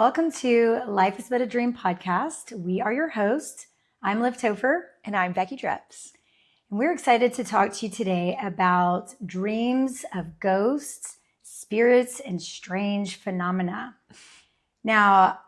Welcome to Life is But a Dream podcast. We are your hosts. I'm Liv Topher. And I'm Becky Dreps. And we're excited to talk to you today about dreams of ghosts, spirits, and strange phenomena. Now,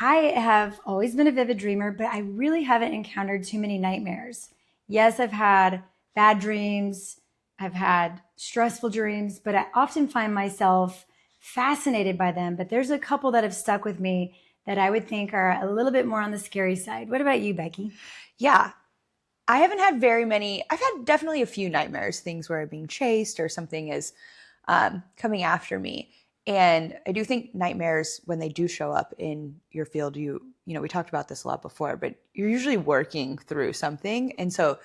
I have always been a vivid dreamer, but I really haven't encountered too many nightmares. Yes, I've had bad dreams. I've had stressful dreams, but I often find myself fascinated by them. But there's a couple that have stuck with me that I would think are a little bit more on the scary side. What about you, Becky? Yeah, I haven't had very many. I've had definitely a few nightmares, things where I'm being chased or something is coming after me. And I do think nightmares, when they do show up in your field, you know, we talked about this a lot before, but you're usually working through something. And so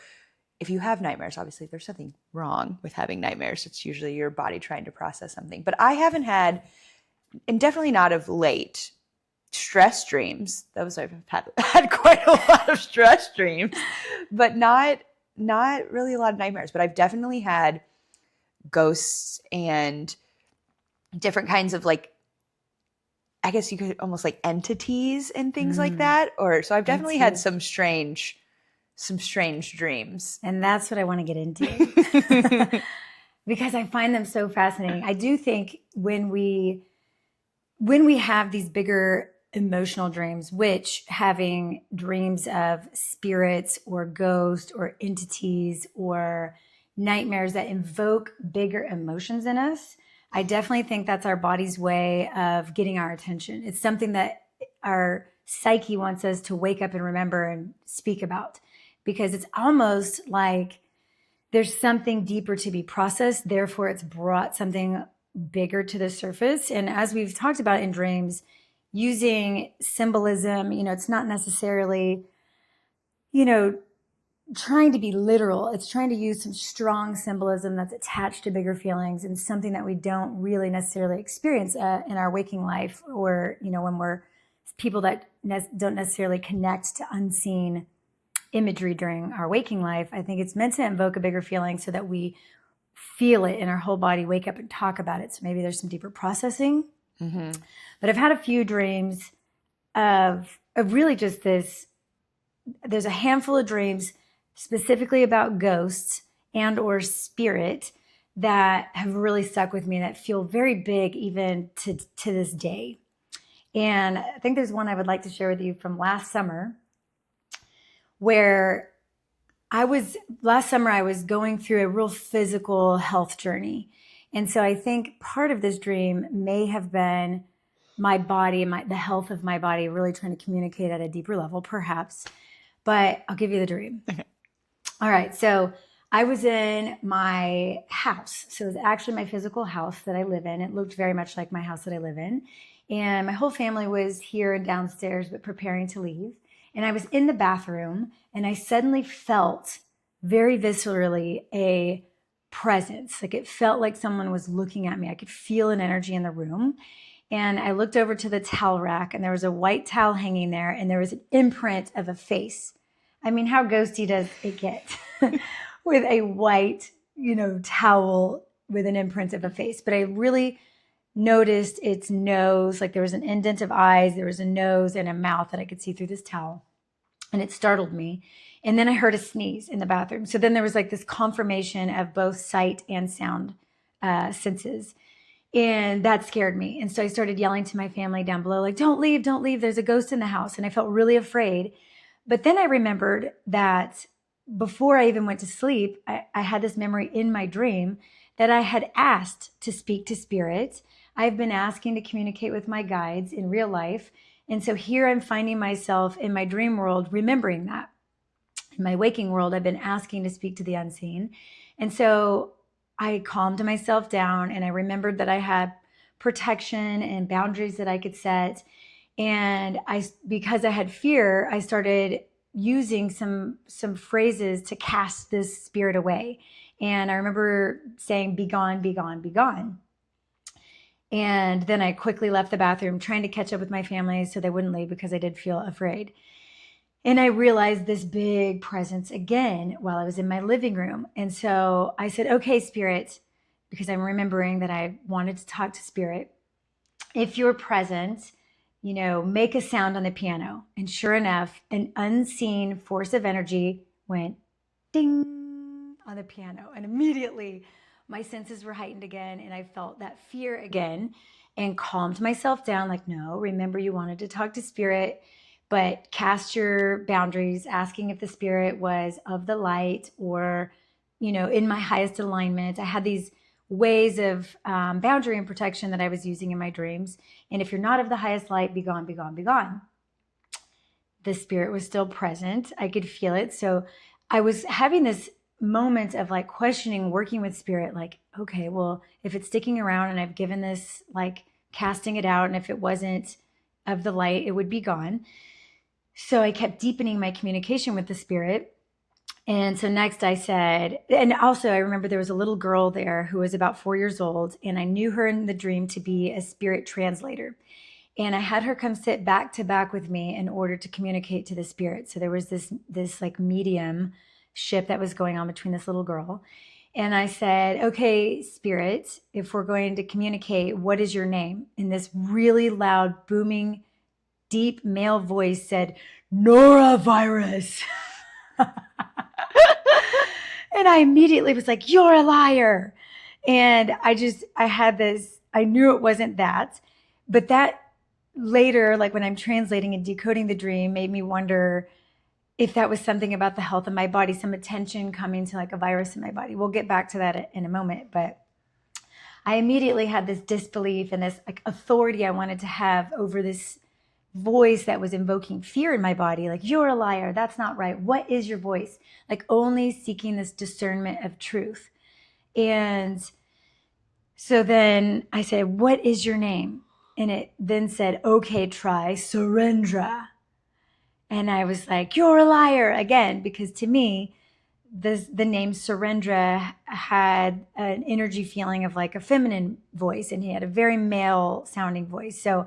if you have nightmares, obviously there's something wrong with having nightmares. It's usually your body trying to process something. But I haven't had, and definitely not of late, stress dreams. Those I've had quite a lot of stress dreams, but not really a lot of nightmares. But I've definitely had ghosts and different kinds of, like, I guess you could almost like entities and things like that. Or so I've definitely had some strange dreams. And that's what I want to get into because I find them so fascinating. I do think when we have these bigger emotional dreams, which having dreams of spirits or ghosts or entities or nightmares that invoke bigger emotions in us, I definitely think that's our body's way of getting our attention. It's something that our psyche wants us to wake up and remember and speak about, because it's almost like there's something deeper to be processed. Therefore, it's brought something bigger to the surface. And as we've talked about in dreams, using symbolism, it's not necessarily, trying to be literal. It's trying to use some strong symbolism that's attached to bigger feelings and something that we don't really necessarily experience in our waking life, or, when we're people that don't necessarily connect to unseen imagery during our waking life. I think it's meant to invoke a bigger feeling so that we feel it in our whole body, wake up and talk about it. So maybe there's some deeper processing. Mm-hmm. But I've had a few dreams of really just this. There's a handful of dreams specifically about ghosts and or spirit that have really stuck with me, that feel very big even to this day. And I think there's one I would like to share with you from last summer, where last summer I was going through a real physical health journey. And so I think part of this dream may have been my body, the health of my body, really trying to communicate at a deeper level, perhaps. But I'll give you the dream. Okay. All right. So I was in my house. So it was actually my physical house that I live in. It looked very much like my house that I live in. And my whole family was here and downstairs, but preparing to leave. And I was in the bathroom, and I suddenly felt very viscerally a presence. Like it felt like someone was looking at me. I could feel an energy in the room. And I looked over to the towel rack, and there was a white towel hanging there, and there was an imprint of a face. I mean, how ghosty does it get with a white, towel with an imprint of a face? But I really noticed its nose, like there was an indent of eyes, there was a nose and a mouth that I could see through this towel. And it startled me. And then I heard a sneeze in the bathroom. So then there was like this confirmation of both sight and sound senses. And that scared me. And so I started yelling to my family down below, like, don't leave, there's a ghost in the house. And I felt really afraid. But then I remembered that before I even went to sleep, I had this memory in my dream that I had asked to speak to spirit. I've been asking to communicate with my guides in real life. And so here I'm finding myself in my dream world, remembering that. In my waking world, I've been asking to speak to the unseen. And so I calmed myself down, and I remembered that I had protection and boundaries that I could set. And because I had fear, I started using some phrases to cast this spirit away. And I remember saying, be gone, be gone, be gone. And then I quickly left the bathroom, trying to catch up with my family so they wouldn't leave, because I did feel afraid. And I realized this big presence again while I was in my living room. And so I said, okay, spirit, because I'm remembering that I wanted to talk to spirit. If you're present, make a sound on the piano. And sure enough, an unseen force of energy went ding on the piano. And immediately my senses were heightened again. And I felt that fear again and calmed myself down. Like, no, remember you wanted to talk to spirit, but cast your boundaries, asking if the spirit was of the light or, in my highest alignment. I had these ways of boundary and protection that I was using in my dreams. And if you're not of the highest light, be gone, be gone, be gone. The spirit was still present. I could feel it. So I was having this moment of like questioning, working with spirit, like, okay, well, if it's sticking around and I've given this, like casting it out, and if it wasn't of the light, it would be gone. So I kept deepening my communication with the spirit. And so next I said, and also I remember there was a little girl there who was about 4 years old, and I knew her in the dream to be a spirit translator. And I had her come sit back to back with me in order to communicate to the spirit. So there was this like mediumship that was going on between this little girl. And I said, okay, spirit, if we're going to communicate, what is your name? And this really loud, booming, deep male voice said, Norovirus. And I immediately was like, you're a liar. And I had this, I knew it wasn't that, but that later, like when I'm translating and decoding the dream, made me wonder if that was something about the health of my body, some attention coming to like a virus in my body. We'll get back to that in a moment. But I immediately had this disbelief and this like authority I wanted to have over this voice that was invoking fear in my body. Like, you're a liar. That's not right. What is your voice? Like only seeking this discernment of truth. And so then I said, what is your name? And it then said, okay, try Surendra. And I was like, you're a liar again, because to me, the name Surendra had an energy feeling of like a feminine voice, and he had a very male sounding voice. So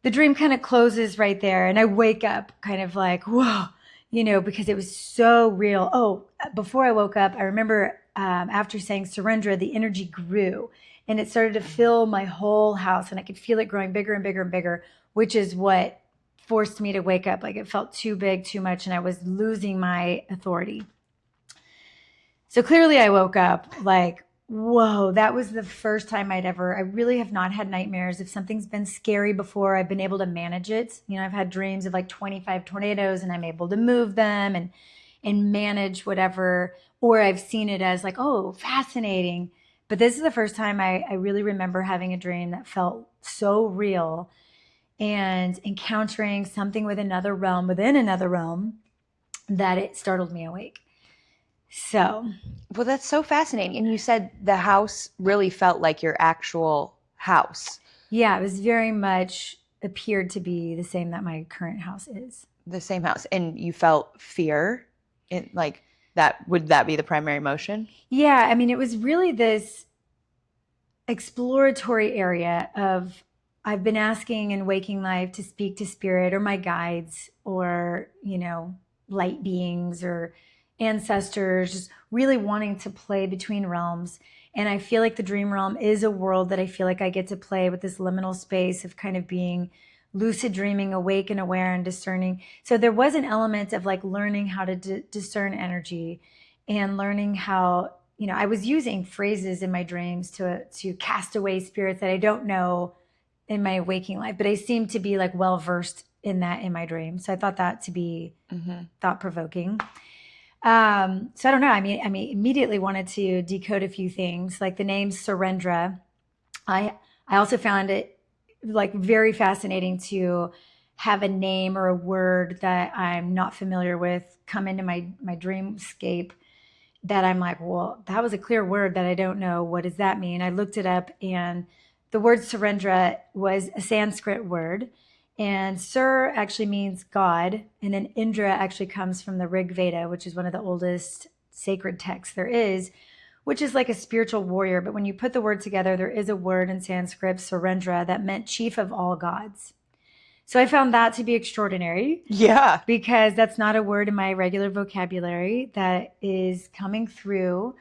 the dream kind of closes right there, and I wake up kind of like, whoa, because it was so real. Oh, before I woke up, I remember after saying Surendra, the energy grew and it started to fill my whole house, and I could feel it growing bigger and bigger and bigger, which is what forced me to wake up. Like it felt too big, too much, and I was losing my authority. So clearly I woke up like, whoa, that was the first time I really have not had nightmares. If something's been scary before, I've been able to manage it. I've had dreams of like 25 tornadoes and I'm able to move them and manage whatever, or I've seen it as like, oh, fascinating. But this is the first time I really remember having a dream that felt so real and encountering something within another realm that it startled me awake. So, well, that's so fascinating. And you said the house really felt like your actual house. Yeah, it was very much appeared to be the same that my current house is. The same house. And you felt fear in like that. Would that be the primary emotion? Yeah. I mean, it was really this exploratory area of I've been asking in waking life to speak to spirit or my guides or, light beings or ancestors, just really wanting to play between realms. And I feel like the dream realm is a world that I feel like I get to play with this liminal space of kind of being lucid dreaming, awake and aware and discerning. So there was an element of like learning how to discern energy and learning how, I was using phrases in my dreams to cast away spirits that I don't know in my waking life, but I seem to be like well versed in that in my dreams. So I thought that to be thought provoking. So I don't know. I mean, immediately wanted to decode a few things, like the name Surendra. I also found it like very fascinating to have a name or a word that I'm not familiar with come into my dreamscape that I'm like, well, that was a clear word that I don't know. What does that mean? I looked it up, and the word Surendra was a Sanskrit word. And Sur actually means God, and then Indra actually comes from the Rig Veda, which is one of the oldest sacred texts there is, which is like a spiritual warrior. But when you put the word together, there is a word in Sanskrit, Surendra, that meant chief of all gods. So I found that to be extraordinary. Yeah. Because that's not a word in my regular vocabulary that is coming through.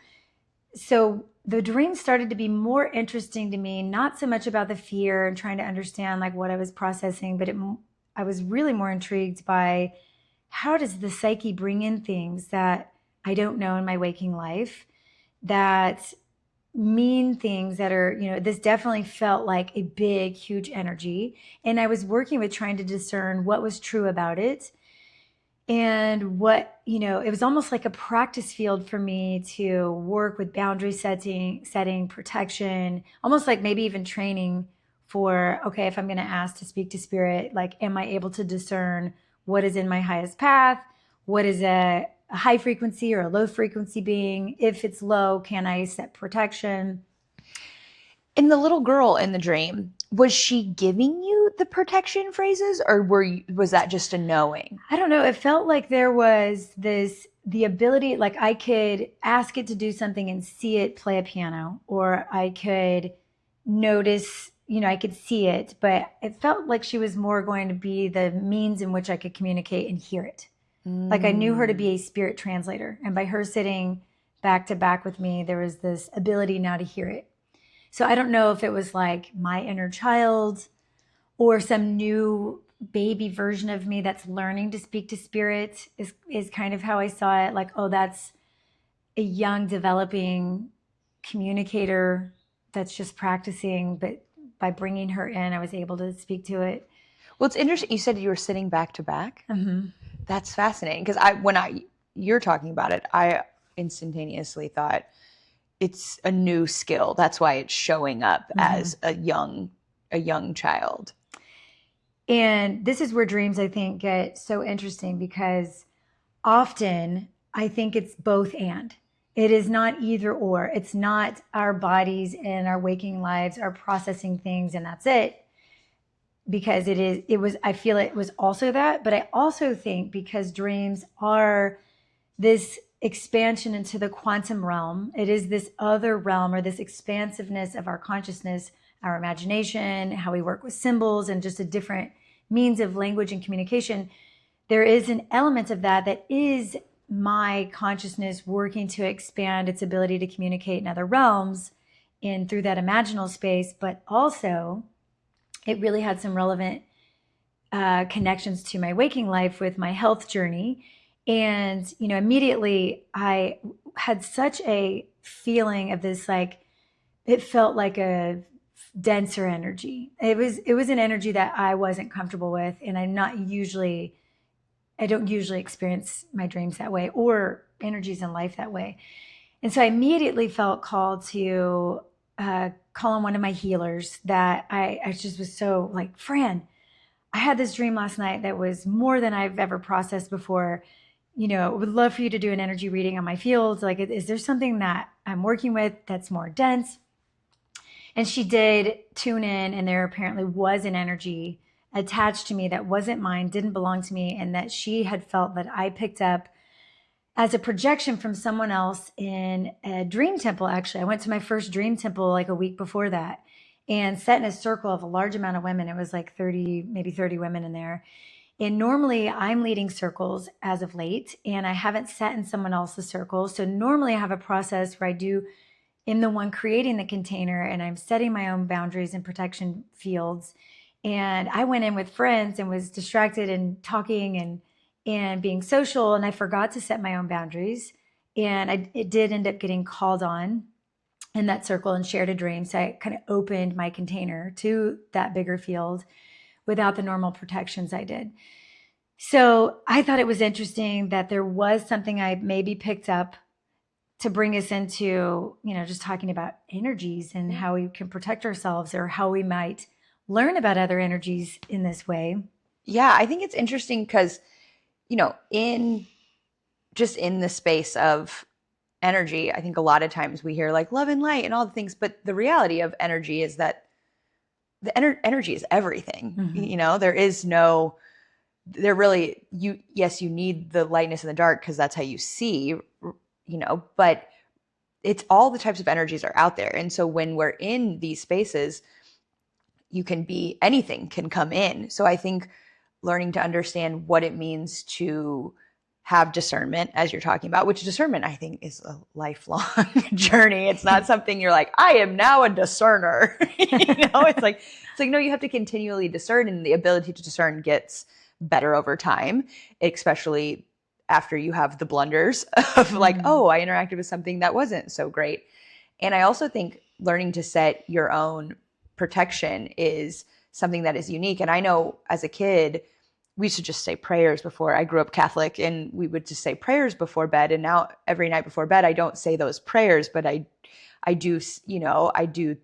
So the dream started to be more interesting to me, not so much about the fear and trying to understand like what I was processing, but I was really more intrigued by how does the psyche bring in things that I don't know in my waking life that mean things that are, this definitely felt like a big, huge energy. And I was working with trying to discern what was true about it and what, it was almost like a practice field for me to work with boundary setting, protection, almost like maybe even training for, okay, if I'm going to ask to speak to spirit, like, am I able to discern what is in my highest path? What is a high frequency or a low frequency being? If it's low, can I set protection? In the little girl in the dream, was she giving you the protection phrases, or was that just a knowing? I don't know. It felt like there was the ability, like I could ask it to do something and see it play a piano, or I could notice, I could see it, but it felt like she was more going to be the means in which I could communicate and hear it. Like I knew her to be a spirit translator. And by her sitting back to back with me, there was this ability now to hear it. So I don't know if it was like my inner child or some new baby version of me that's learning to speak to spirit is kind of how I saw it. Like, oh, that's a young developing communicator that's just practicing, but by bringing her in, I was able to speak to it. Well, it's interesting. You said you were sitting back to back. Mm-hmm. That's fascinating because you're talking about it, I instantaneously thought it's a new skill. That's why it's showing up as a young child. And this is where dreams, I think, get so interesting because often I think it's both and. It is not either or. It's not our bodies and our waking lives are processing things and that's it. Because I feel it was also that, but I also think because dreams are this expansion into the quantum realm, it is this other realm or this expansiveness of our consciousness, our imagination, how we work with symbols and just a different means of language and communication. There is an element of that is my consciousness working to expand its ability to communicate in other realms and through that imaginal space, but also it really had some relevant connections to my waking life with my health journey. And, immediately I had such a feeling of this, like, it felt like a denser energy. It was an energy that I wasn't comfortable with. And I don't usually experience my dreams that way or energies in life that way. And so I immediately felt called to call on one of my healers that I just was so like, Fran, I had this dream last night that was more than I've ever processed before. Would love for you to do an energy reading on my field. Like, is there something that I'm working with that's more dense? And she did tune in, and there apparently was an energy attached to me that wasn't mine, didn't belong to me, and that she had felt that I picked up as a projection from someone else in a dream temple. Actually, I went to my first dream temple like a week before that and sat in a circle of a large amount of women. It was like 30, maybe 30 women in there. And normally I'm leading circles as of late, and I haven't sat in someone else's circle. So normally I have a process where I'm the one creating the container and I'm setting my own boundaries and protection fields. And I went in with friends and was distracted and talking and being social, and I forgot to set my own boundaries. And it did end up getting called on in that circle and shared a dream. So I kind of opened my container to that bigger field without the normal protections I did. So I thought it was interesting that there was something I maybe picked up to bring us into, just talking about energies and how we can protect ourselves or how we might learn about other energies in this way. Yeah, I think it's interesting because, in the space of energy, I think a lot of times we hear like love and light and all the things, but the reality of energy is that the energy is everything. Mm-hmm. You need the lightness in the dark because that's how you see, but it's all the types of energies are out there. And so when we're in these spaces, anything can come in. So I think learning to understand what it means to have discernment, as you're talking about, which discernment I think is a lifelong journey. It's not something you're like, I am now a discerner. It's like, no, you have to continually discern, and the ability to discern gets better over time, especially after you have the blunders of like, oh, I interacted with something that wasn't so great. And I also think learning to set your own protection is something that is unique. And I know as a kid, we used to just say prayers before. I grew up Catholic, and we would just say prayers before bed. And now every night before bed, I don't say those prayers, but I do, I do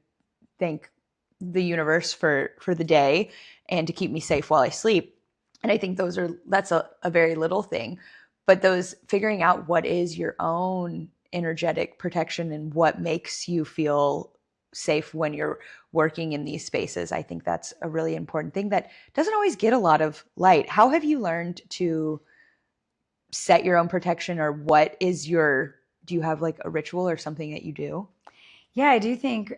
thank the universe for the day and to keep me safe while I sleep. And I think that's a very little thing, but those figuring out what is your own energetic protection and what makes you feel safe when you're working in these spaces. I think that's a really important thing that doesn't always get a lot of light. How have you learned to set your own protection, or do you have like a ritual or something that you do? Yeah, I do think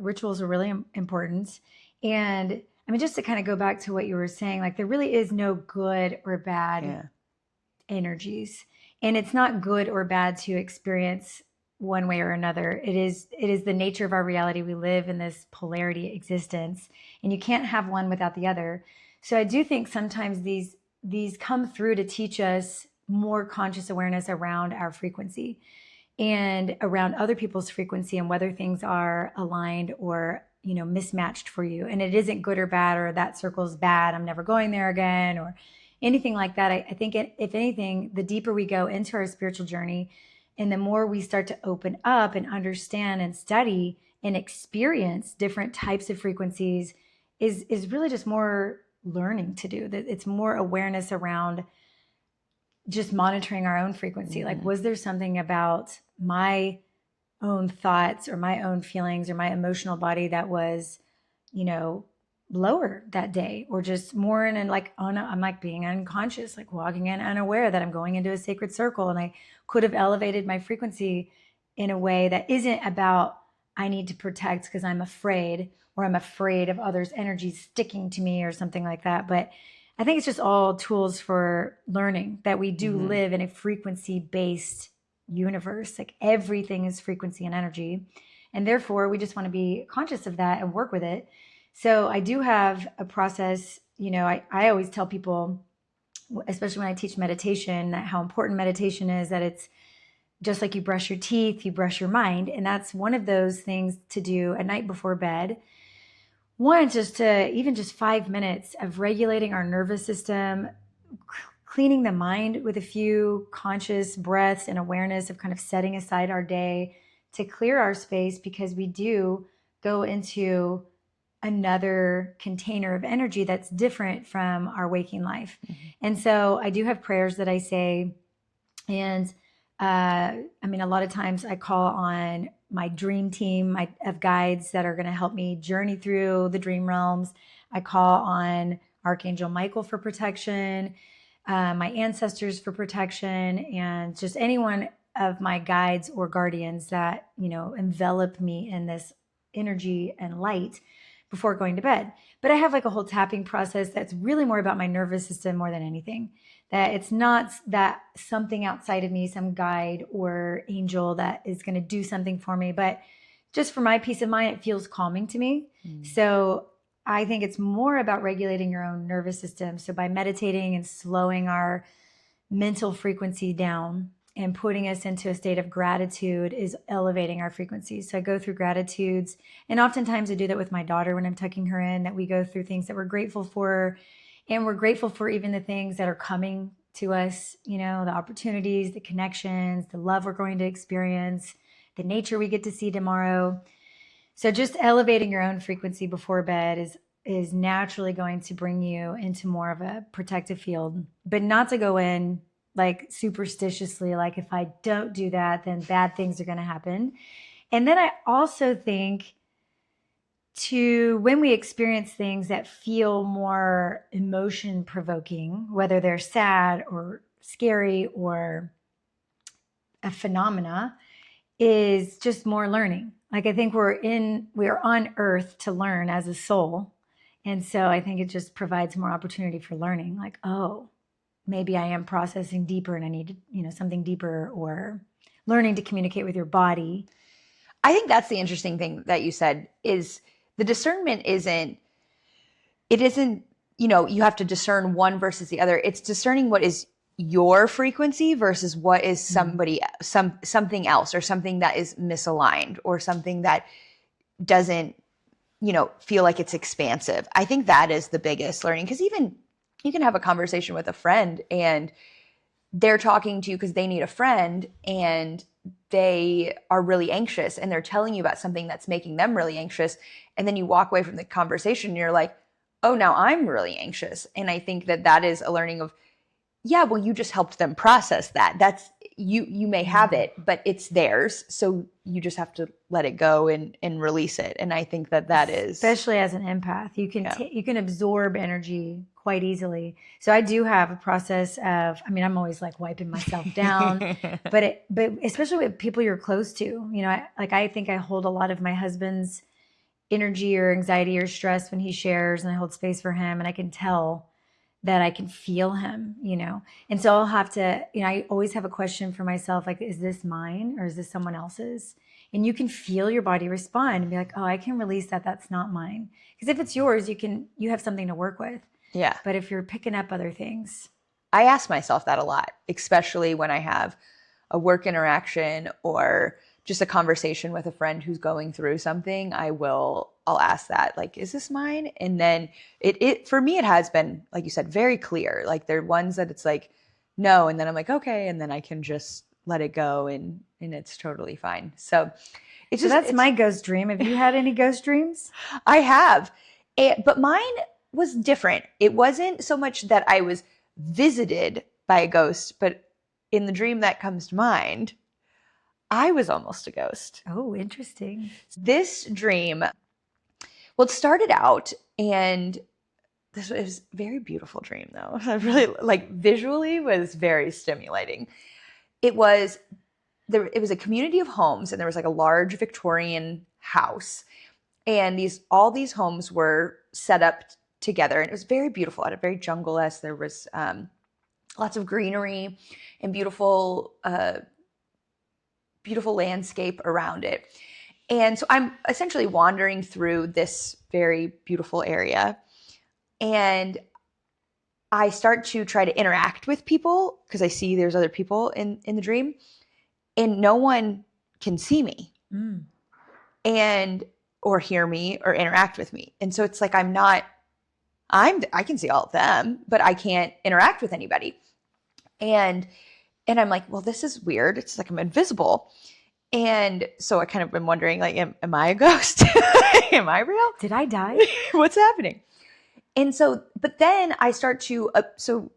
rituals are really important. And I mean, just to kind of go back to what you were saying, like there really is no good or bad energies. And it's not good or bad to experience one way or another. It is the nature of our reality. We live in this polarity existence, and you can't have one without the other. So I do think sometimes these come through to teach us more conscious awareness around our frequency and around other people's frequency, and whether things are aligned or mismatched for you. And it isn't good or bad, or that circle's bad, I'm never going there again, or anything like that. I think if anything, the deeper we go into our spiritual journey and the more we start to open up and understand and study and experience different types of frequencies, is really just more learning to do. That it's more awareness around just monitoring our own frequency. Like, was there something about my own thoughts or my own feelings or my emotional body that was, lower that day, or just more in and like, oh no, I'm like being unconscious, like walking in unaware that I'm going into a sacred circle, and I could have elevated my frequency in a way that isn't about I need to protect because I'm afraid, or I'm afraid of others' energies sticking to me or something like that. But I think it's just all tools for learning that we do live in a frequency based universe. Like everything is frequency and energy. And therefore we just want to be conscious of that and work with it. So I do have a process. I always tell people, especially when I teach meditation, that how important meditation is, that it's just like you brush your teeth, you brush your mind. And that's one of those things to do at night before bed. One, just 5 minutes of regulating our nervous system, cleaning the mind with a few conscious breaths and awareness of kind of setting aside our day to clear our space, because we do go into another container of energy that's different from our waking life. And so I do have prayers that I say. And a lot of times I call on my dream team of guides that are going to help me journey through the dream realms. I call on Archangel Michael for protection, my ancestors for protection, and just anyone of my guides or guardians that, envelop me in this energy and light before going to bed. But I have like a whole tapping process that's really more about my nervous system more than anything. That it's not that something outside of me, some guide or angel that is going to do something for me, but just for my peace of mind, it feels calming to me. So I think it's more about regulating your own nervous system. So by meditating and slowing our mental frequency down and putting us into a state of gratitude is elevating our frequencies. So I go through gratitudes, and oftentimes I do that with my daughter when I'm tucking her in, that we go through things that we're grateful for, and we're grateful for even the things that are coming to us, the opportunities, the connections, the love we're going to experience, the nature we get to see tomorrow. So just elevating your own frequency before bed is naturally going to bring you into more of a protective field, but not to go in like superstitiously, like if I don't do that, then bad things are going to happen. And then I also think when we experience things that feel more emotion provoking, whether they're sad or scary or a phenomena, is just more learning. Like I think we are on earth to learn as a soul. And so I think it just provides more opportunity for learning. Like, oh, maybe I am processing deeper and I need, something deeper, or learning to communicate with your body. I think that's the interesting thing that you said is the discernment isn't, you have to discern one versus the other. It's discerning what is your frequency versus what is something else, or something that is misaligned, or something that doesn't, feel like it's expansive. I think that is the biggest learning, because even you can have a conversation with a friend and they're talking to you because they need a friend, and they are really anxious and they're telling you about something that's making them really anxious. And then you walk away from the conversation and you're like, oh, now I'm really anxious. And I think that is a learning of, yeah, well, you just helped them process that. That's you may have it, but it's theirs. So you just have to let it go and release it. And I think that is, especially as an empath, you can absorb energy quite easily. So I do have a process of, I'm always like wiping myself down, but especially with people you're close to, I think I hold a lot of my husband's energy or anxiety or stress when he shares, and I hold space for him, and I can tell that I can feel him, and so I'll have to, I always have a question for myself, like, is this mine or is this someone else's? And you can feel your body respond and be like, oh, I can release that. That's not mine. Because if it's yours, you have something to work with. Yeah. But if you're picking up other things. I ask myself that a lot, especially when I have a work interaction or just a conversation with a friend who's going through something. I'll ask that, like, is this mine? And then it for me, it has been, like you said, very clear. Like, there are ones that it's like, no. And then I'm like, okay. And then I can just let it go and it's totally fine. So that's my ghost dream. Have you had any ghost dreams? I have. But mine was different. It wasn't so much that I was visited by a ghost, but in the dream that comes to mind, I was almost a ghost. Oh, interesting. This dream, well, it started out, and this was a very beautiful dream, though. I really, visually was very stimulating. It was a community of homes, and there was a large Victorian house, and all these homes were set up together, and it was very beautiful. It had a very jungle-esque. There was lots of greenery and beautiful landscape around it. And so I'm essentially wandering through this very beautiful area, and I start to try to interact with people because I see there's other people in the dream, and no one can see me or hear me or interact with me. And so it's like I can see all of them, but I can't interact with anybody. And I'm like, well, this is weird. It's like I'm invisible. And so I kind of been wondering, like, am I a ghost? Am I real? Did I die? What's happening? And so, but then I start to, so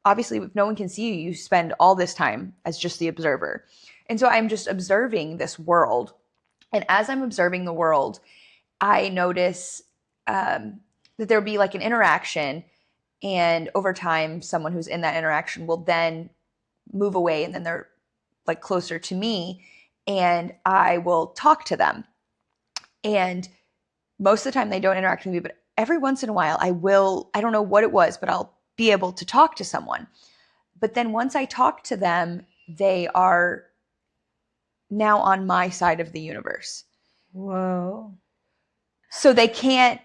obviously if no one can see you, you spend all this time as just the observer. And so I'm just observing this world. And as I'm observing the world, I notice that there'll be an interaction. And over time, someone who's in that interaction will then move away, and then they're closer to me, and I will talk to them. And most of the time they don't interact with me, but every once in a while I don't know what it was, but I'll be able to talk to someone. But then once I talk to them, they are now on my side of the universe. Whoa. So they can't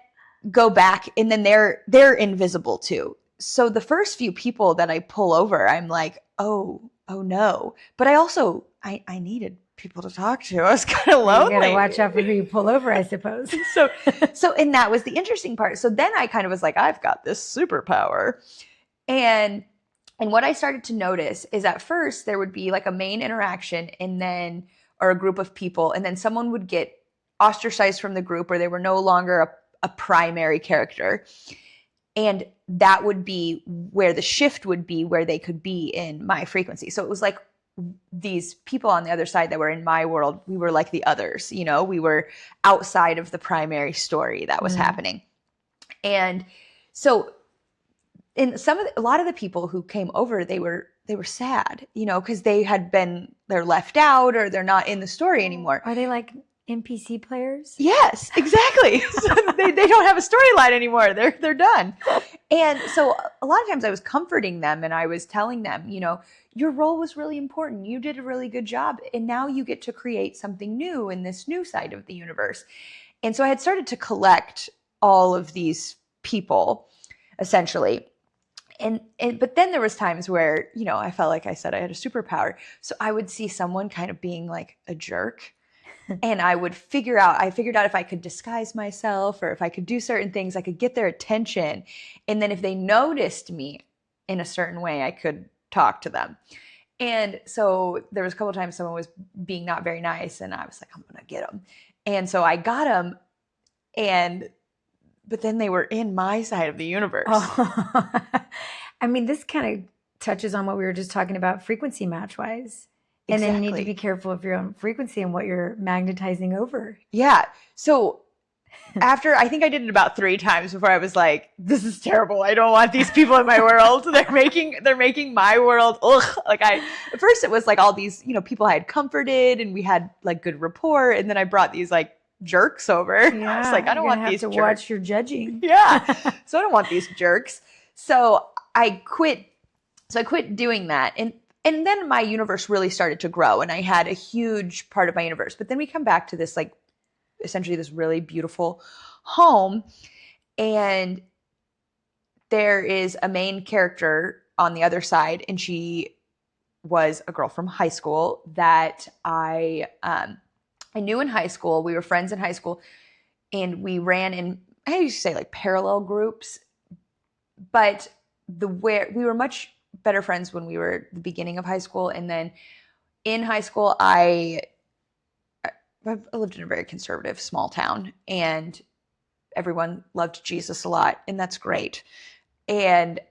go back, and then they're invisible too. So the first few people that I pull over, I'm like, oh no. But I also, I needed people to talk to. I was kind of lonely. You gotta watch out for who you pull over, I suppose. So, and that was the interesting part. So then I kind of was like, I've got this superpower. And what I started to notice is at first there would be a main interaction, or a group of people, and then someone would get ostracized from the group, or they were no longer a primary character. And that would be where the shift would be, where they could be in my frequency. So it was like these people on the other side that were in my world, we were like the others, we were outside of the primary story that was happening. And so in a lot of the people who came over, they were sad, because they're left out, or they're not in the story anymore. Are they like NPC players? Yes, exactly. So they don't have a storyline anymore. They're done. And so a lot of times I was comforting them and I was telling them, your role was really important. You did a really good job. And now you get to create something new in this new side of the universe. And so I had started to collect all of these people essentially. And but then there was times where, I felt like I said I had a superpower. So I would see someone kind of being like a jerk. And I figured out if I could disguise myself or if I could do certain things, I could get their attention. And then if they noticed me in a certain way, I could talk to them. And so there was a couple of times someone was being not very nice and I was like, I'm going to get them. And so I got them. But then they were in my side of the universe. Oh. I mean, this kind of touches on what we were just talking about frequency match wise. And then you need to be careful of your own frequency and what you're magnetizing over. Yeah. So after, I think I did it about 3 times before I was like, this is terrible. I don't want these people in my world. They're making my world. Ugh. At first it was like all these, people I had comforted and we had like good rapport. And then I brought these like jerks over. Yeah, I was like, I don't want these jerks. Watch your judging. Yeah. So I don't want these jerks. So I quit doing that. And then my universe really started to grow and I had a huge part of my universe. But then we come back to this, like, essentially this really beautiful home. And there is a main character on the other side. And she was a girl from high school that I knew in high school. We were friends in high school. And we ran in, I used to say like parallel groups. But we were much better friends when we were at the beginning of high school. And then in high school, I lived in a very conservative small town and everyone loved Jesus a lot. And that's great. And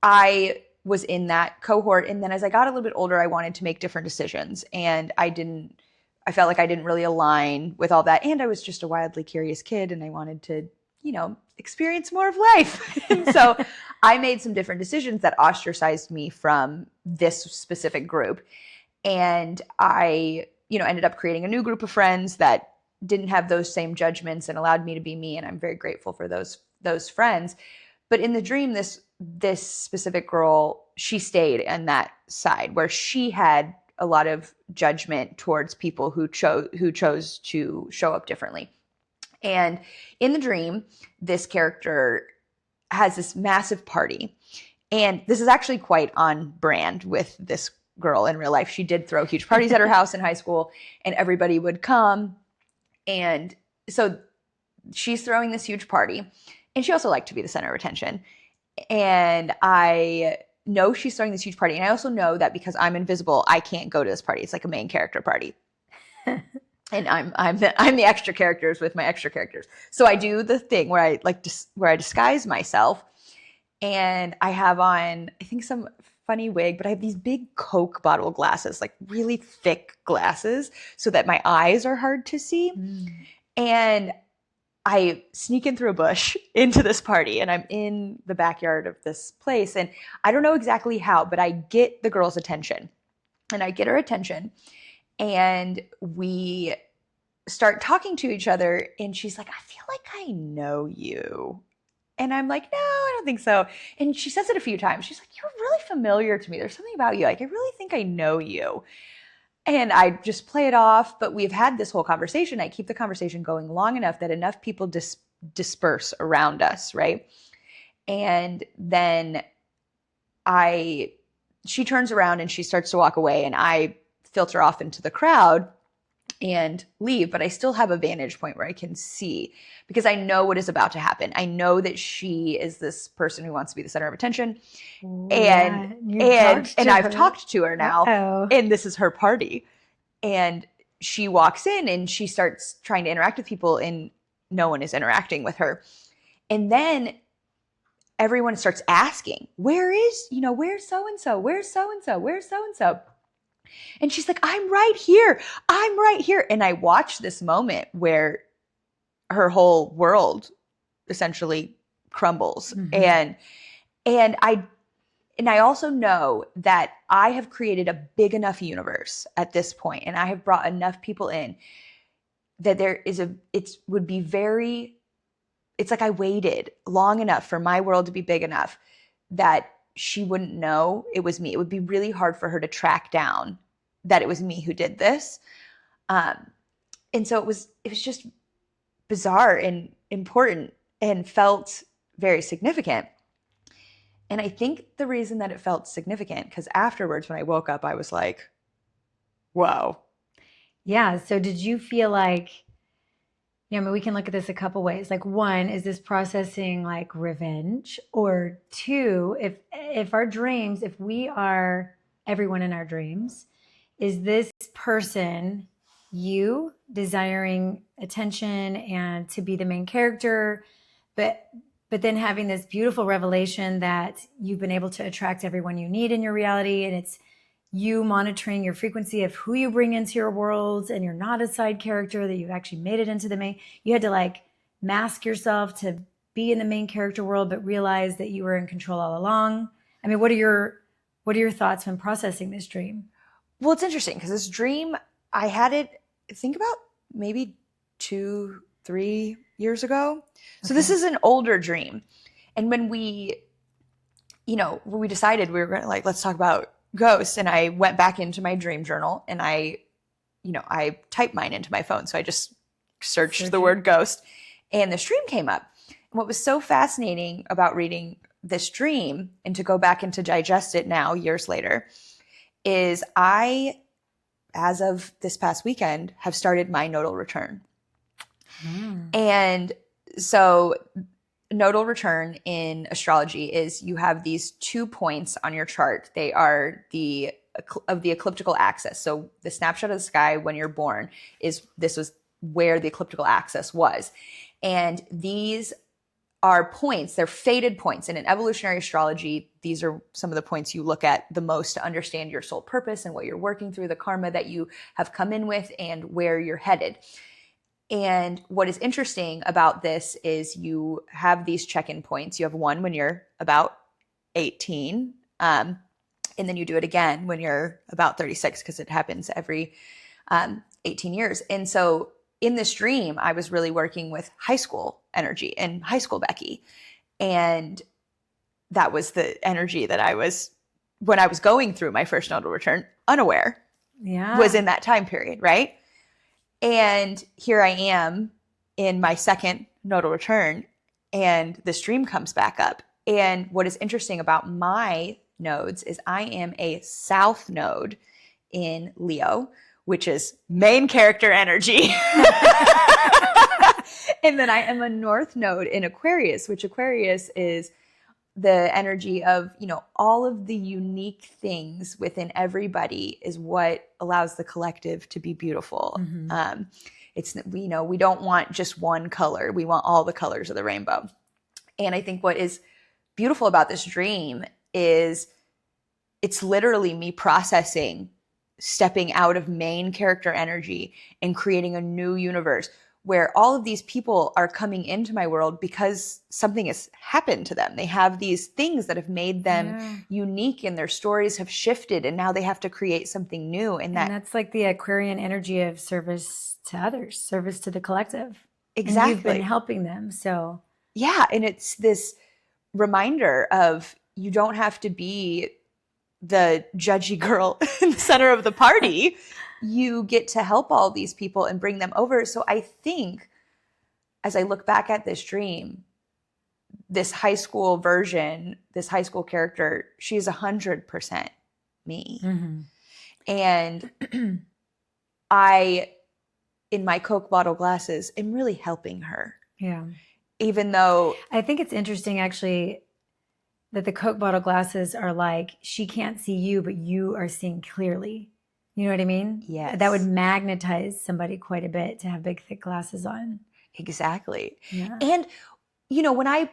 I was in that cohort. And then as I got a little bit older, I wanted to make different decisions. And I felt like I didn't really align with all that. And I was just a wildly curious kid and I wanted to, experience more of life. And so I made some different decisions that ostracized me from this specific group. And I, ended up creating a new group of friends that didn't have those same judgments and allowed me to be me. And I'm very grateful for those friends. But in the dream, this specific girl, she stayed in that side where she had a lot of judgment towards people who chose to show up differently. And in the dream, this character has this massive party. And this is actually quite on brand with this girl in real life. She did throw huge parties at her house in high school and everybody would come. And so she's throwing this huge party. And she also liked to be the center of attention. And I know she's throwing this huge party. And I also know that because I'm invisible, I can't go to this party. It's like a main character party. And I'm the extra characters with my extra characters. So I do the thing where I disguise myself, and I have on, I think, some funny wig, but I have these big Coke bottle glasses, like really thick glasses, so that my eyes are hard to see. And I sneak in through a bush into this party, and I'm in the backyard of this place, and I don't know exactly how, but I get the girl's attention, and I get her attention. And we start talking to each other and she's like, I feel like I know you. And I'm like, no, I don't think so. And she says it a few times. She's like, you're really familiar to me. There's something about you. Like, I really think I know you. And I just play it off. But we've had this whole conversation. I keep the conversation going long enough that enough people disperse around us, right? And then she turns around and she starts to walk away and I filter off into the crowd and leave, but I still have a vantage point where I can see because I know what is about to happen. I know that she is this person who wants to be the center of attention. And I've talked to her now. Uh-oh. And this is her party. And she walks in and she starts trying to interact with people and no one is interacting with her. And then everyone starts asking, where's so-and-so? Where's so-and-so? Where's so-and-so? And she's like, I'm right here. I'm right here. And I watched this moment where her whole world essentially crumbles. Mm-hmm. And I also know that I have created a big enough universe at this point, and I have brought enough people in that it would be very it's like I waited long enough for my world to be big enough that she wouldn't know it was me. It would be really hard for her to track down that it was me who did this. And so it was just bizarre and important and felt very significant. And I think the reason that it felt significant, because afterwards when I woke up, I was like, whoa. Yeah. So did you feel like, I mean, we can look at this a couple ways. Like, one, is this processing like revenge? Or two, if our dreams, if we are everyone in our dreams, is this person you desiring attention and to be the main character, but then having this beautiful revelation that you've been able to attract everyone you need in your reality, and it's you monitoring your frequency of who you bring into your worlds, and you're not a side character, that you've actually made it into the main. You had to like mask yourself to be in the main character world, but realize that you were in control all along. I mean, what are your thoughts when processing this dream? Well, it's interesting because this dream, I had it, think about maybe 2-3 years ago. So this is an older dream. And when we decided we were going to like, let's talk about ghosts, and I went back into my dream journal and I typed mine into my phone. So I just searched the word ghost and this dream came up. And what was so fascinating about reading this dream and to go back and to digest it now, years later, is I, as of this past weekend, have started my nodal return. And so nodal return in astrology is you have these 2 points on your chart. They are of the ecliptical axis. So the snapshot of the sky when you're born this was where the ecliptical axis was. And these are points, they're fated points. And in evolutionary astrology, these are some of the points you look at the most to understand your soul purpose and what you're working through, the karma that you have come in with, and where you're headed. And what is interesting about this is you have these check-in points. You have one when you're about 18, and then you do it again when you're about 36, because it happens every 18 years. And so in this dream, I was really working with high school energy and high school Becky. And that was the energy that I was, when I was going through my first nodal return, unaware, was in that time period, right? And here I am in my second nodal return, and this dream comes back up. And what is interesting about my nodes is I am a south node in Leo, which is main character energy. And then I am a north node in Aquarius, which Aquarius is the energy of, all of the unique things within everybody is what allows the collective to be beautiful. It's, we don't want just one color. We want all the colors of the rainbow. And I think what is beautiful about this dream is it's literally me processing, stepping out of main character energy and creating a new universe where all of these people are coming into my world because something has happened to them. They have these things that have made them unique, and their stories have shifted, and now they have to create something new. And that's like the Aquarian energy of service to others, service to the collective. Exactly. And you've been helping them. So yeah, and it's this reminder of you don't have to be the judgy girl in the center of the party. You get to help all these people and bring them over. So I think as I look back at this dream, this high school version, this high school character, she's 100% me. And I, in my Coke bottle glasses, am really helping her. Yeah. Even though I think it's interesting actually that the Coke bottle glasses are like, she can't see you, but you are seeing clearly. You know what I mean? Yes. That would magnetize somebody quite a bit to have big, thick glasses on. Exactly. Yeah. And, when I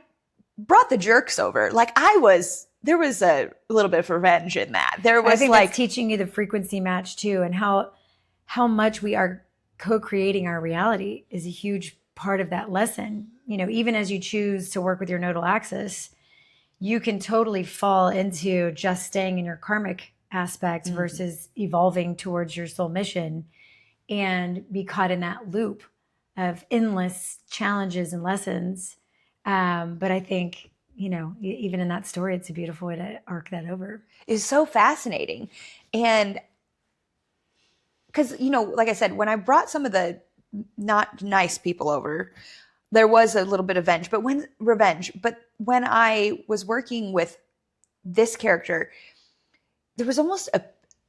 brought the jerks over, there was a little bit of revenge in that. There was, I think, that's teaching you the frequency match too, and how much we are co-creating our reality is a huge part of that lesson. Even as you choose to work with your nodal axis, you can totally fall into just staying in your karmic aspect versus evolving towards your soul mission and be caught in that loop of endless challenges and lessons. But I think, even in that story, it's a beautiful way to arc that over. Is so fascinating. And because, like I said, when I brought some of the not nice people over, there was a little bit of revenge. But when I was working with this character, there was almost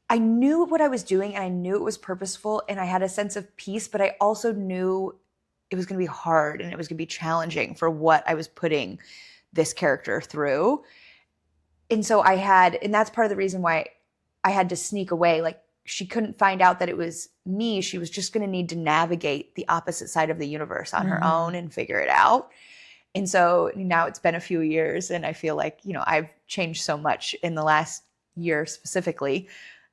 I knew what I was doing and I knew it was purposeful and I had a sense of peace, but I also knew it was going to be hard and it was going to be challenging for what I was putting this character through. And so and that's part of the reason why I had to sneak away. Like, she couldn't find out that it was me. She was just going to need to navigate the opposite side of the universe on her own and figure it out. And so now it's been a few years and I feel like, I've changed so much in the last year specifically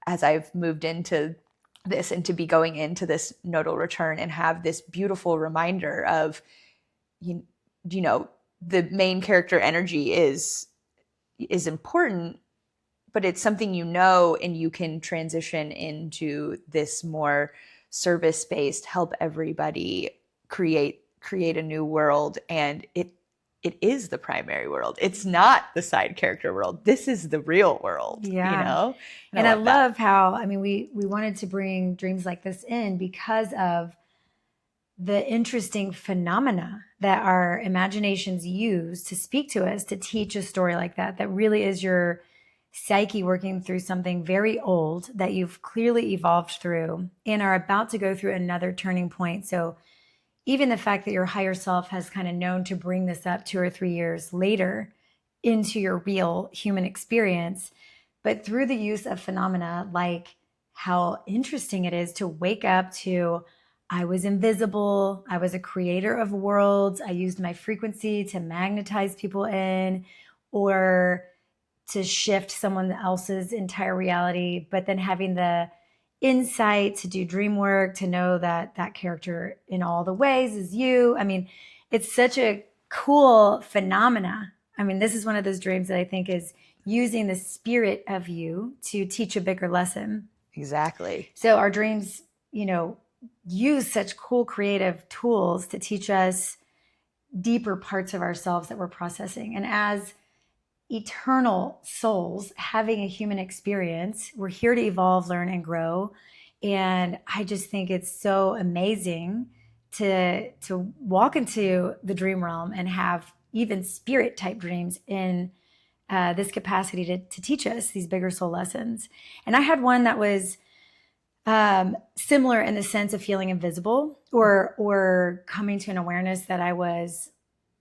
as I've moved into this and to be going into this nodal return and have this beautiful reminder of, the main character energy is important, but it's something and you can transition into this more service-based, help everybody create a new world. And it is the primary world. It's not the side character world. This is the real world, Yeah. And I love how, we wanted to bring dreams like this in because of the interesting phenomena that our imaginations use to speak to us, to teach a story like that really is your psyche working through something very old that you've clearly evolved through and are about to go through another turning point. So even the fact that your higher self has kind of known to bring this up 2 or 3 years later into your real human experience, but through the use of phenomena like how interesting it is to wake up to, I was invisible, I was a creator of worlds, I used my frequency to magnetize people in or to shift someone else's entire reality, but then having the insight to do dream work, to know that that character in all the ways is you. It's such a cool phenomena. This is one of those dreams that I think is using the spirit of you to teach a bigger lesson. Exactly. So our dreams, use such cool creative tools to teach us deeper parts of ourselves that we're processing. And as eternal souls having a human experience, we're here to evolve, learn, and grow. And I just think it's so amazing to walk into the dream realm and have even spirit type dreams in this capacity to teach us these bigger soul lessons. And I had one that was similar in the sense of feeling invisible or coming to an awareness that I was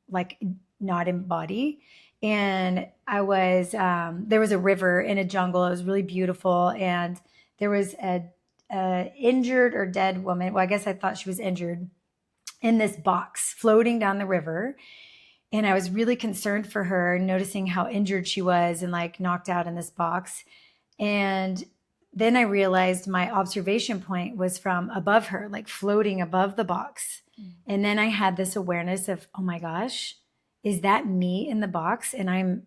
like not in body. And I was, there was a river in a jungle. It was really beautiful. And there was a injured or dead woman. Well, I guess I thought she was injured in this box floating down the river. And I was really concerned for her, noticing how injured she was and like knocked out in this box. And then I realized my observation point was from above her, like floating above the box. And then I had this awareness of, oh my gosh, is that me in the box? And I'm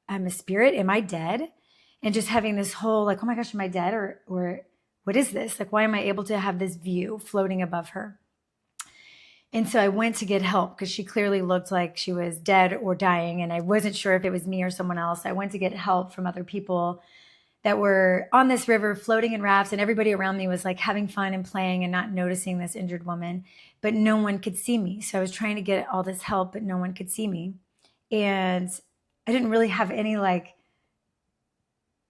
a spirit. Am I dead? And just having this whole like, oh my gosh, am I dead? Or what is this? Like, why am I able to have this view floating above her? And so I went to get help because she clearly looked like she was dead or dying. And I wasn't sure if it was me or someone else. I went to get help from other people that were on this river floating in rafts, and everybody around me was like having fun and playing and not noticing this injured woman, but no one could see me. So I was trying to get all this help, but no one could see me. And I didn't really have any like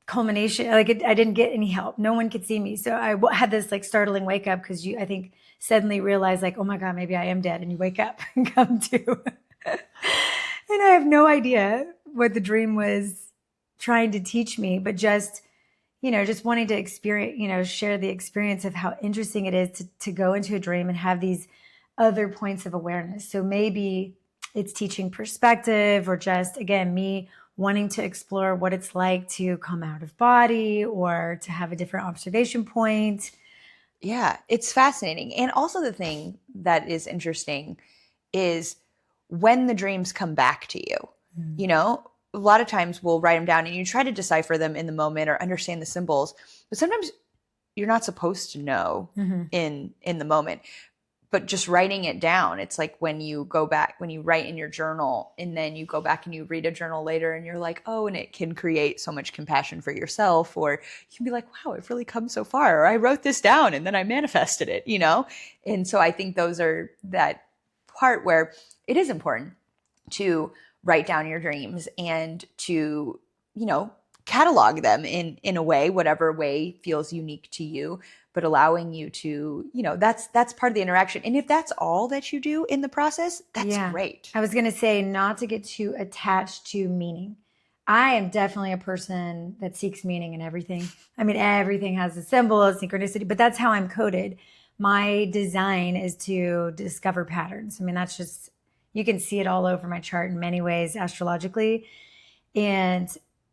culmination. Like I didn't get any help. No one could see me. So I had this like startling wake up because I think suddenly realize like, oh my God, maybe I am dead. And you wake up and come to. And I have no idea what the dream was trying to teach me, but just wanting to experience, share the experience of how interesting it is to go into a dream and have these other points of awareness. So maybe it's teaching perspective or just, again, me wanting to explore what it's like to come out of body or to have a different observation point. Yeah, it's fascinating. And also the thing that is interesting is when the dreams come back to you, a lot of times we'll write them down and you try to decipher them in the moment or understand the symbols, but sometimes you're not supposed to know in the moment. but just writing it down, it's like when you go back, when you write in your journal and then you go back and you read a journal later and you're like, oh, and it can create so much compassion for yourself, or you can be like, wow, I've really come so far, or I wrote this down and then I manifested it, you know? And so I think those are that part where it is important to write down your dreams and to, you know, catalog them in a way, whatever way feels unique to you, but allowing you to, you know, that's part of the interaction. And if that's all that you do in the process, that's great. I was going to say not to get too attached to meaning. I am definitely a person that seeks meaning in everything. I mean, everything has a symbol of synchronicity, but that's how I'm coded. My design is to discover patterns. I mean, that's just, you can see it all over my chart in many ways astrologically. And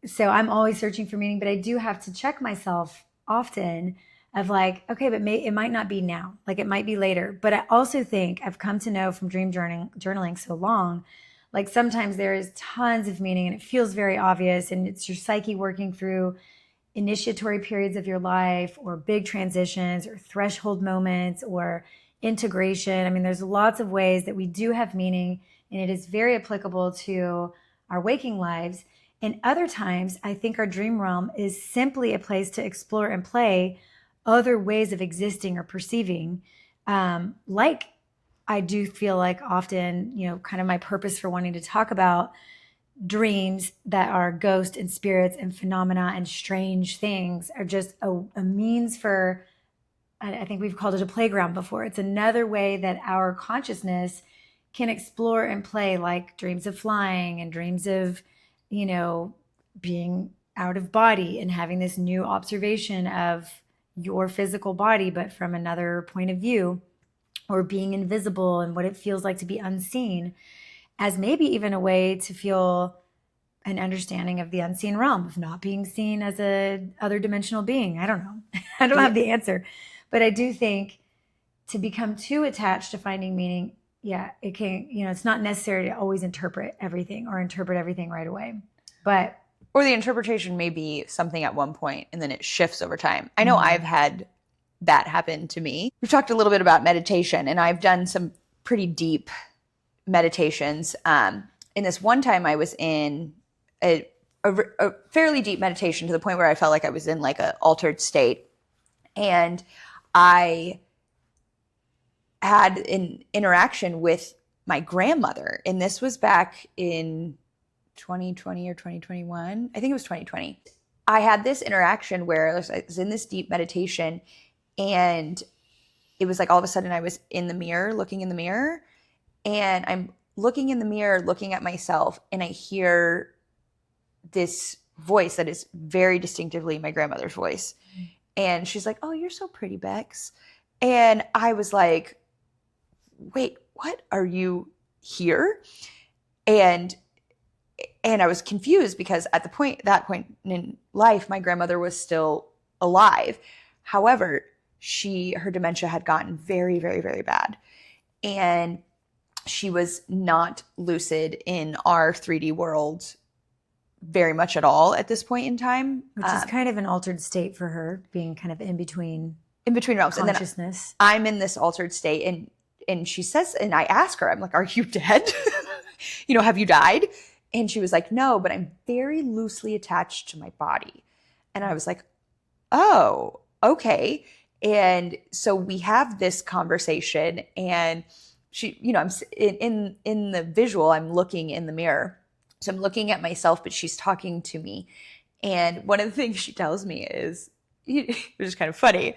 so I'm always searching for meaning, but I do have to check myself often of like, okay, but it might not be now, like it might be later. But I also think I've come to know from dream journaling so long, like sometimes there is tons of meaning and it feels very obvious, and it's your psyche working through initiatory periods of your life or big transitions or threshold moments or integration. I mean, there's lots of ways that we do have meaning, and it is very applicable to our waking lives. And other times, I think our dream realm is simply a place to explore and play other ways of existing or perceiving. Like I do feel like often, you know, kind of my purpose for wanting to talk about dreams that are ghosts and spirits and phenomena and strange things are just a means for, I think we've called it a playground before. It's another way that our consciousness can explore and play, like dreams of flying and dreams of, you know, being out of body and having this new observation of your physical body, but from another point of view, or being invisible and what it feels like to be unseen, as maybe even a way to feel an understanding of the unseen realm, of not being seen as a other dimensional being. I don't know. I don't have the answer, but I do think to become too attached to finding meaning, it can, you know, it's not necessary to always interpret everything or interpret everything right away. But or the interpretation may be something at one point and then it shifts over time. I know I've had that happen to me. We've talked a little bit about meditation, and I've done some pretty deep meditations. In this one time I was in a fairly deep meditation to the point where I felt like I was in like an altered state. And I had an interaction with my grandmother. And this was back in 2020 or 2021. I think it was 2020. I had this interaction where I was in this deep meditation, and it was like all of a sudden I was in the mirror, looking in the mirror, and I'm looking in the mirror, looking at myself, and I hear this voice that is very distinctively my grandmother's voice. And she's like, oh, you're so pretty, Bex. And I was like, wait, what? Are you here? And I was confused because at that point in life, my grandmother was still alive. However, her dementia had gotten very, very, very bad. And she was not lucid in our 3D world very much at all at this point in time. Which is kind of an altered state for her, being kind of in between realms. Consciousness. And then I'm in this altered state, and she says, and I ask her, I'm like, are you dead? You know, have you died? And she was like, no, but I'm very loosely attached to my body. And I was like, oh, okay. And so we have this conversation, and she, you know, I'm in the visual, I'm looking in the mirror. So I'm looking at myself, but she's talking to me. And one of the things she tells me is, which is kind of funny,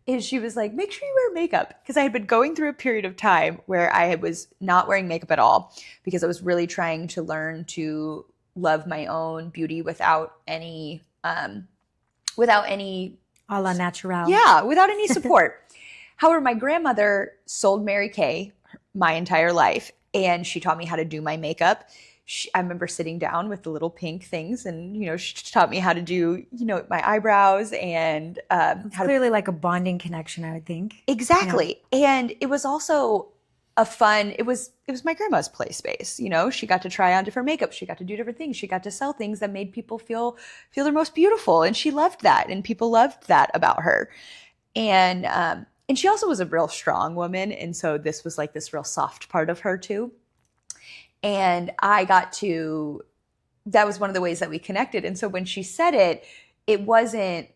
is she was like, make sure you wear makeup. Because I had been going through a period of time where I was not wearing makeup at all, because I was really trying to learn to love my own beauty without any a la natural. Yeah, without any support. However, my grandmother sold Mary Kay my entire life, and she taught me how to do my makeup. I remember sitting down with the little pink things, and, you know, she taught me how to do, you know, my eyebrows, and clearly like a bonding connection, I would think. Exactly. Yeah. And it was also it was my grandma's play space. You know, she got to try on different makeup. She got to do different things. She got to sell things that made people feel their most beautiful. And she loved that. And people loved that about her. And And she also was a real strong woman. And so this was like this real soft part of her too. And that was one of the ways that we connected. And so when she said it, it wasn't,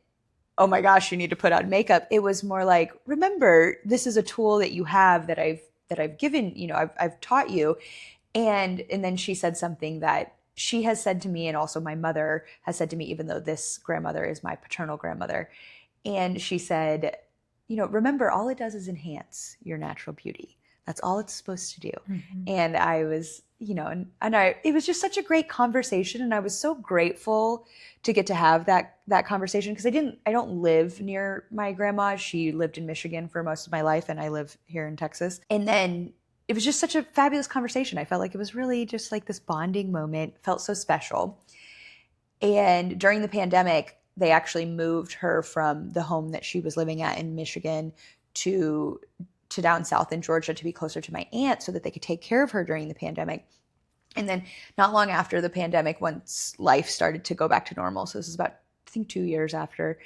oh my gosh, you need to put on makeup. It was more like, remember, this is a tool that you have that I've given, I've taught you. And then she said something that she has said to me, and also my mother has said to me, even though this grandmother is my paternal grandmother. And she said, remember, all it does is enhance your natural beauty. That's all it's supposed to do. Mm-hmm. And I was, it was just such a great conversation. And I was so grateful to get to have that conversation, because I don't live near my grandma. She lived in Michigan for most of my life, and I live here in Texas. And then it was just such a fabulous conversation. I felt like it was really just like this bonding moment. It felt so special. And during the pandemic, they actually moved her from the home that she was living at in Michigan to down south in Georgia to be closer to my aunt, so that they could take care of her during the pandemic. And then not long after the pandemic, once life started to go back to normal, so this is about, I think, 2 years after,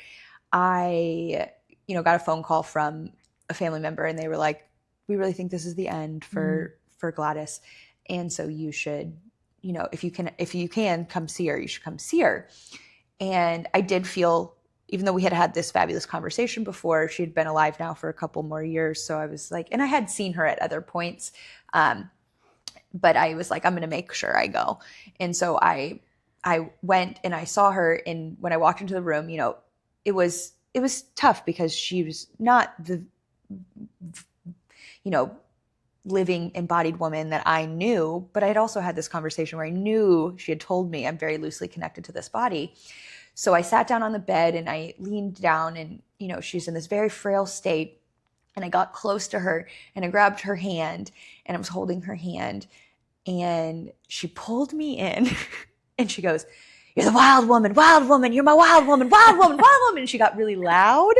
I, got a phone call from a family member, and they were like, we really think this is the end for Gladys. And so you should, if you can come see her, you should come see her. And I did feel, even though we had this fabulous conversation before, she had been alive now for a couple more years. So I was like, and I had seen her at other points, but I was like, I'm going to make sure I go. And so I went and I saw her. And when I walked into the room, it was tough, because she was not the, living embodied woman that I knew, but I'd also had this conversation where I knew she had told me I'm very loosely connected to this body. So I sat down on the bed and I leaned down, and, she's in this very frail state. And I got close to her and I grabbed her hand, and I was holding her hand, and she pulled me in and she goes, "You're the wild woman, you're my wild woman, wild woman." And she got really loud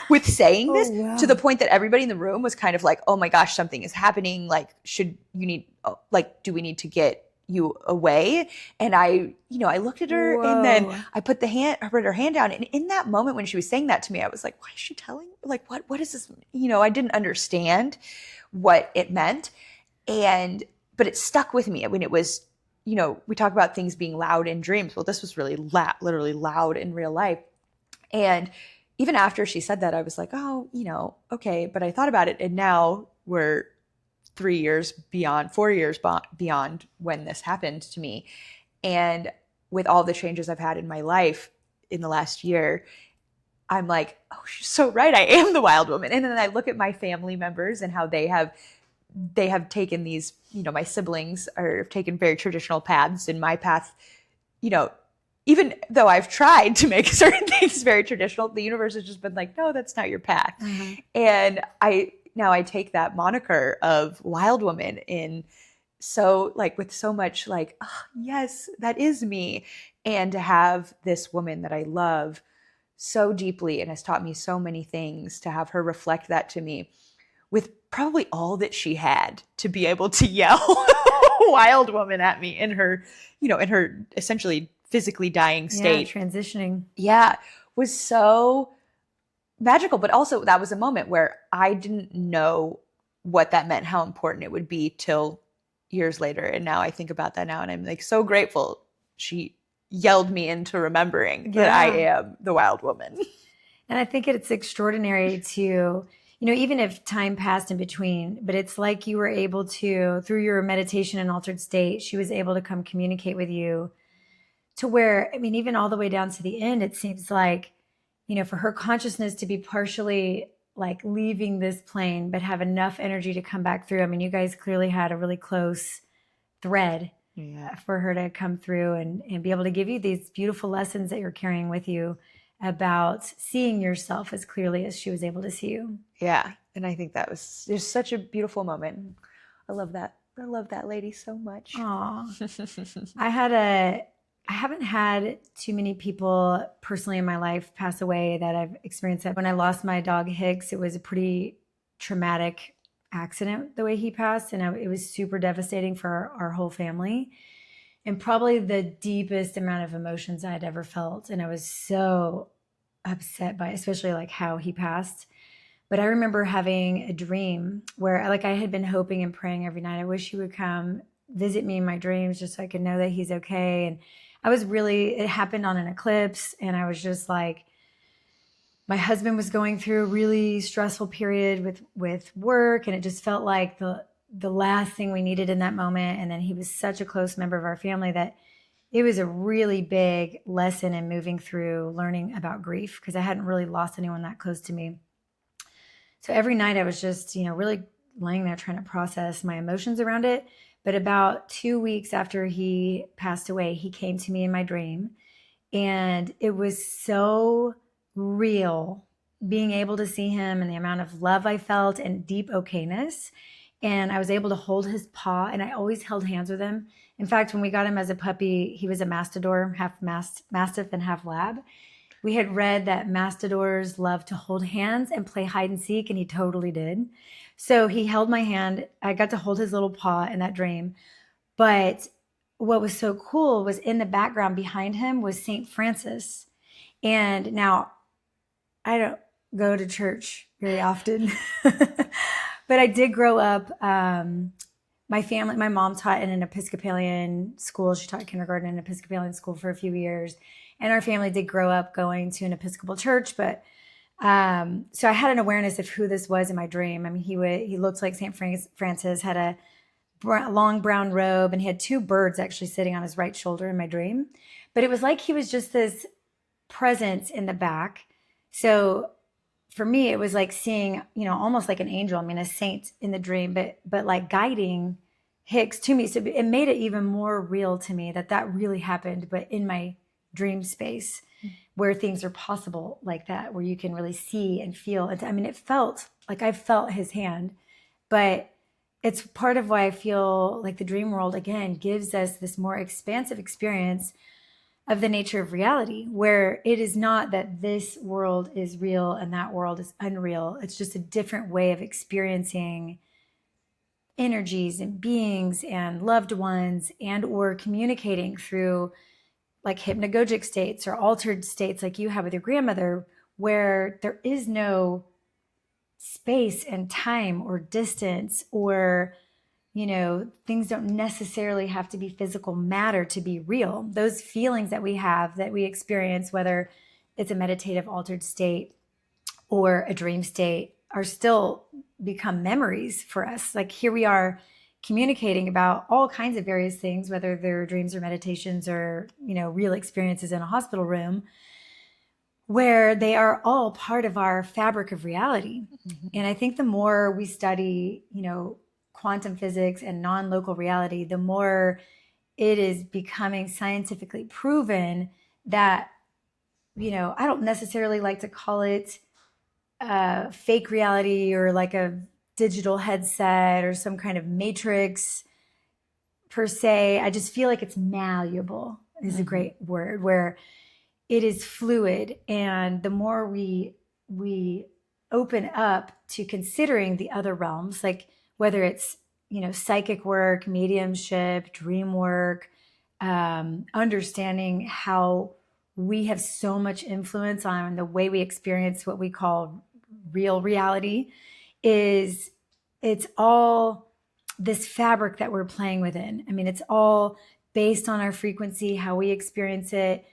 with saying this, to the point that everybody in the room was kind of like, oh my gosh, something is happening. Like, do we need to get you away? And I looked at her, and then I put her hand down. And in that moment when she was saying that to me, I was like, why is she telling me? Like, what is this? I didn't understand what it meant. But it stuck with me. I mean, it was, we talk about things being loud in dreams. Well, this was really literally loud in real life. And even after she said that, I was like, oh, okay. But I thought about it, and now we're 4 years beyond when this happened to me. And with all the changes I've had in my life in the last year, I'm like, oh, she's so right. I am the wild woman. And then I look at my family members and how they have taken these, my siblings have taken very traditional paths, and my path, even though I've tried to make certain things very traditional, the universe has just been like, no, that's not your path. Mm-hmm. And I take that moniker of wild woman in with so much like, oh, yes, that is me. And to have this woman that I love so deeply and has taught me so many things, to have her reflect that to me with probably all that she had, to be able to yell wild woman at me in her, in her essentially physically dying state. Yeah, transitioning. Yeah, was so magical. But also that was a moment where I didn't know what that meant, how important it would be, till years later. And now I think about that now, and I'm like so grateful she yelled me into remembering that I am the wild woman. And I think it's extraordinary to, even if time passed in between, but it's like you were able to, through your meditation and altered state, she was able to come communicate with you, to where, even all the way down to the end, it seems like, for her consciousness to be partially like leaving this plane, but have enough energy to come back through. You guys clearly had a really close thread for her to come through and be able to give you these beautiful lessons that you're carrying with you about seeing yourself as clearly as she was able to see you. Yeah. And I think that was just such a beautiful moment. I love that. I love that lady so much. Aw. I haven't had too many people personally in my life pass away that I've experienced that. When I lost my dog Hicks, it was a pretty traumatic accident the way he passed. And it was super devastating for our whole family, and probably the deepest amount of emotions I'd ever felt. And I was so upset by, especially like how he passed. But I remember having a dream where like I had been hoping and praying every night. I wish he would come visit me in my dreams just so I could know that he's okay. And it happened on an eclipse. And I was just like, my husband was going through a really stressful period with work. And it just felt like the last thing we needed in that moment. And then he was such a close member of our family that it was a really big lesson in moving through learning about grief because I hadn't really lost anyone that close to me. So every night I was just, really laying there trying to process my emotions around it. But about 2 weeks after he passed away, he came to me in my dream. And it was so real being able to see him and the amount of love I felt and deep okayness. And I was able to hold his paw, and I always held hands with him. In fact, when we got him as a puppy, he was a mastador, half mastiff and half lab. We had read that mastadors love to hold hands and play hide and seek, and he totally did. So he held my hand. I got to hold his little paw in that dream. But what was so cool was in the background behind him was St. Francis. And now I don't go to church very often, but I did grow up. My mom taught in an Episcopalian school. She taught kindergarten in an Episcopalian school for a few years. And our family did grow up going to an Episcopal church. But so I had an awareness of who this was in my dream. I mean, he looked like St. Francis, had a long brown robe, and he had two birds actually sitting on his right shoulder in my dream. But it was like he was just this presence in the back. So for me, it was like seeing, almost like an angel. I mean, a saint in the dream, but like guiding Hicks to me. So it made it even more real to me that really happened, but in my dream space where things are possible like that, where you can really see and feel. I mean, it felt like I felt his hand, but it's part of why I feel like the dream world, again, gives us this more expansive experience of the nature of reality, where it is not that this world is real and that world is unreal. It's just a different way of experiencing energies and beings and loved ones, and or communicating through like hypnagogic states or altered states like you have with your grandmother, where there is no space and time or distance, or things don't necessarily have to be physical matter to be real. Those feelings that we have, that we experience, whether it's a meditative altered state or a dream state, are still become memories for us. Like here we are communicating about all kinds of various things, whether they're dreams or meditations or, real experiences in a hospital room, where they are all part of our fabric of reality. Mm-hmm. And I think the more we study, quantum physics and non-local reality, the more it is becoming scientifically proven that, I don't necessarily like to call it fake reality or like a digital headset or some kind of matrix per se. I just feel like it's malleable is a great word, where it is fluid. And the more we open up to considering the other realms, like whether it's, psychic work, mediumship, dream work, understanding how we have so much influence on the way we experience what we call real reality, it's all this fabric that we're playing within. I mean, it's all based on our frequency, how we experience it,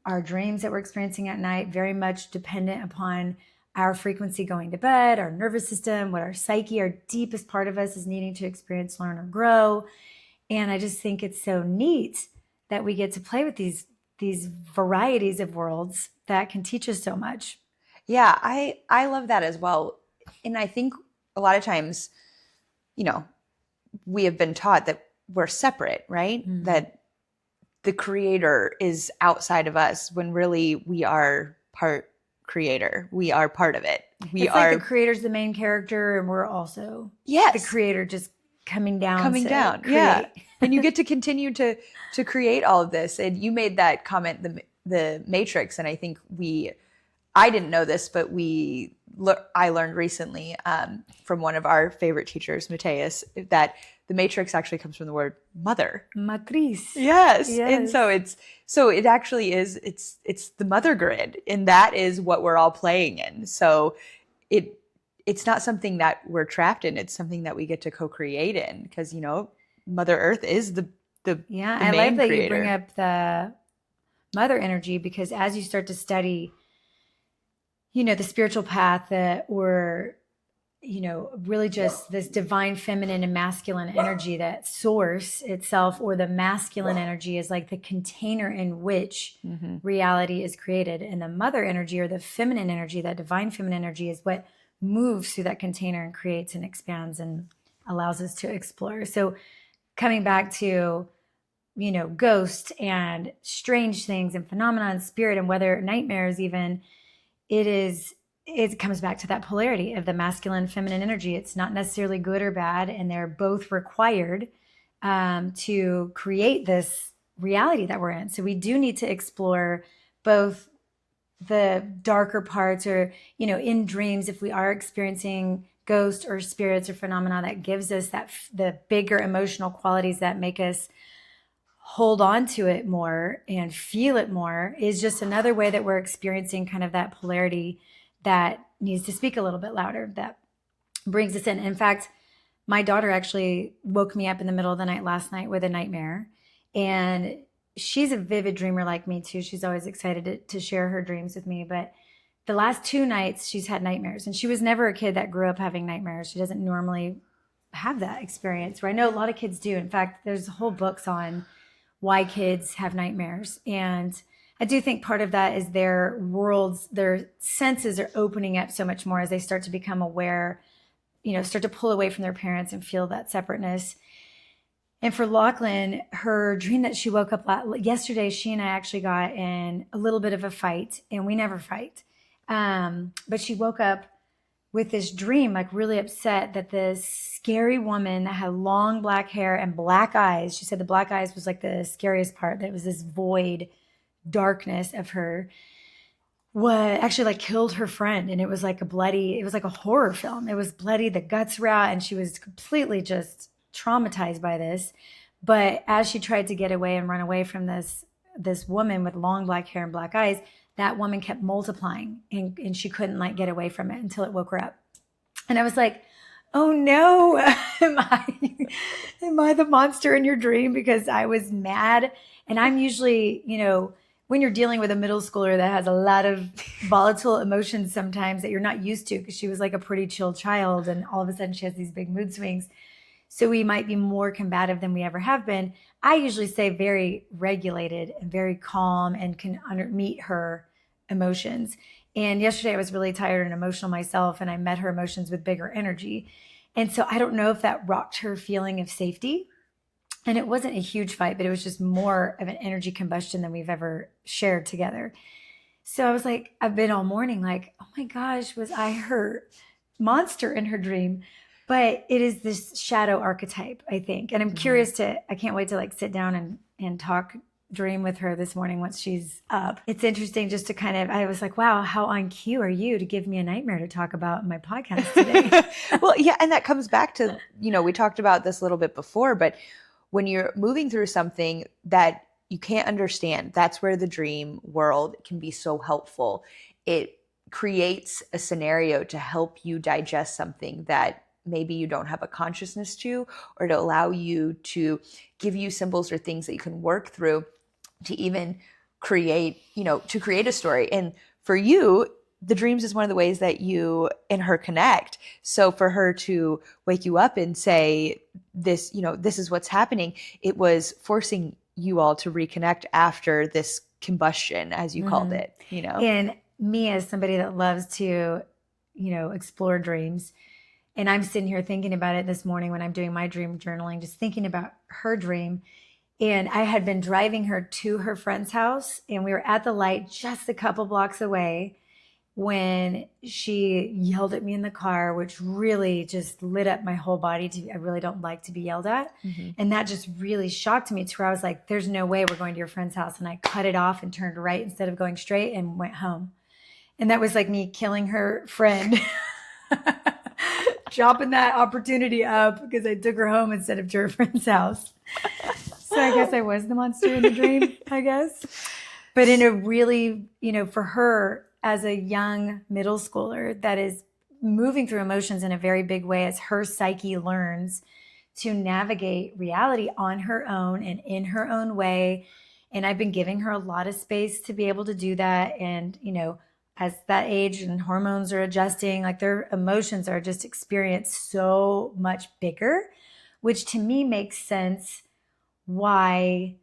our dreams that we're experiencing at night, very much dependent upon our frequency going to bed, our nervous system, what our psyche, our deepest part of us is needing to experience, learn, or grow. And I just think it's so neat that we get to play with these varieties of worlds that can teach us so much. Yeah, I love that as well. And I think a lot of times, we have been taught that we're separate, right? Mm-hmm. That the creator is outside of us, when really we are part creator. We are part of it. It's like the creator's the main character, and we're also the creator, just coming down. Yeah. And you get to continue to create all of this. And you made that comment, the Matrix, and I think I didn't know this, but I learned recently from one of our favorite teachers, Mateus, that the Matrix actually comes from the word mother. Matriz. Yes. And so it actually is, it's the mother grid, and that is what we're all playing in. So it's not something that we're trapped in. It's something that we get to co-create in, because, Mother Earth is the Yeah, the I love main that you bring creator. up the mother energy, because as you start to study, the spiritual path or really just this divine feminine and masculine energy, that source itself, or the masculine energy is like the container in which Mm-hmm. reality is created. And the mother energy, or the feminine energy, that divine feminine energy, is what moves through that container and creates and expands and allows us to explore. So coming back to, ghosts and strange things and phenomena and spirit, and whether nightmares even, it comes back to that polarity of the masculine and feminine energy. It's not necessarily good or bad, and they're both required to create this reality that we're in. So we do need to explore both the darker parts, or in dreams, if we are experiencing ghosts or spirits or phenomena, that gives us the bigger emotional qualities that make us hold on to it more and feel it more, is just another way that we're experiencing kind of that polarity that needs to speak a little bit louder, that brings us in. In fact, my daughter actually woke me up in the middle of the night last night with a nightmare. And she's a vivid dreamer like me too. She's always excited to share her dreams with me. But the last 2 nights she's had nightmares, and she was never a kid that grew up having nightmares. She doesn't normally have that experience, where I know a lot of kids do. In fact, there's whole books on why kids have nightmares. And I do think part of that is their worlds, their senses are opening up so much more as they start to become aware, start to pull away from their parents and feel that separateness. And for Lachlan, her dream that she woke up yesterday, she and I actually got in a little bit of a fight, and we never fight. But she woke up with this dream, like really upset, that this scary woman that had long black hair and black eyes, she said the black eyes was like the scariest part, that it was this void darkness of her, what actually like killed her friend. And it was like a horror film. It was bloody, the guts were out, and she was completely just traumatized by this. But as she tried to get away and run away from this woman with long black hair and black eyes, that woman kept multiplying, and she couldn't like get away from it until it woke her up. And I was like, oh no, am I the monster in your dream? Because I was mad. And I'm usually, when you're dealing with a middle schooler that has a lot of volatile emotions sometimes that you're not used to, because she was like a pretty chill child, and all of a sudden she has these big mood swings. So we might be more combative than we ever have been. I usually stay very regulated and very calm and can meet her emotions. And yesterday I was really tired and emotional myself, and I met her emotions with bigger energy. And so I don't know if that rocked her feeling of safety. And it wasn't a huge fight, but it was just more of an energy combustion than we've ever shared together. So I was like, I've been all morning like, oh my gosh, was I her monster in her dream? But it is this shadow archetype, I think. And I'm curious I can't wait to like sit down and talk dream with her this morning once she's up. It's interesting just to I was like, wow, how on cue are you to give me a nightmare to talk about in my podcast today? Well, yeah. And that comes back to, we talked about this a little bit before, but when you're moving through something that you can't understand, that's where the dream world can be so helpful. It creates a scenario to help you digest something that maybe you don't have a consciousness to, or to allow you to give you symbols or things that you can work through to even create, to create a story. And for you, the dreams is one of the ways that you and her connect. So for her to wake you up and say this, this is what's happening, it was forcing you all to reconnect after this combustion, as you called it, And me, as somebody that loves to, explore dreams, and I'm sitting here thinking about it this morning when I'm doing my dream journaling, just thinking about her dream. And I had been driving her to her friend's house, and we were at the light just a couple blocks away when she yelled at me in the car, which really just lit up my whole body. I really don't like to be yelled at. Mm-hmm. And that just really shocked me, to where I was like, there's no way we're going to your friend's house. And I cut it off and turned right instead of going straight and went home. And that was like me killing her friend. Chopping that opportunity up because I took her home instead of to her friend's house. So I guess I was the monster in the dream, I guess. But in a really, for her as a young middle schooler that is moving through emotions in a very big way as her psyche learns to navigate reality on her own and in her own way. And I've been giving her a lot of space to be able to do that. And, as that age and hormones are adjusting, like their emotions are just experienced so much bigger, which to me makes sense why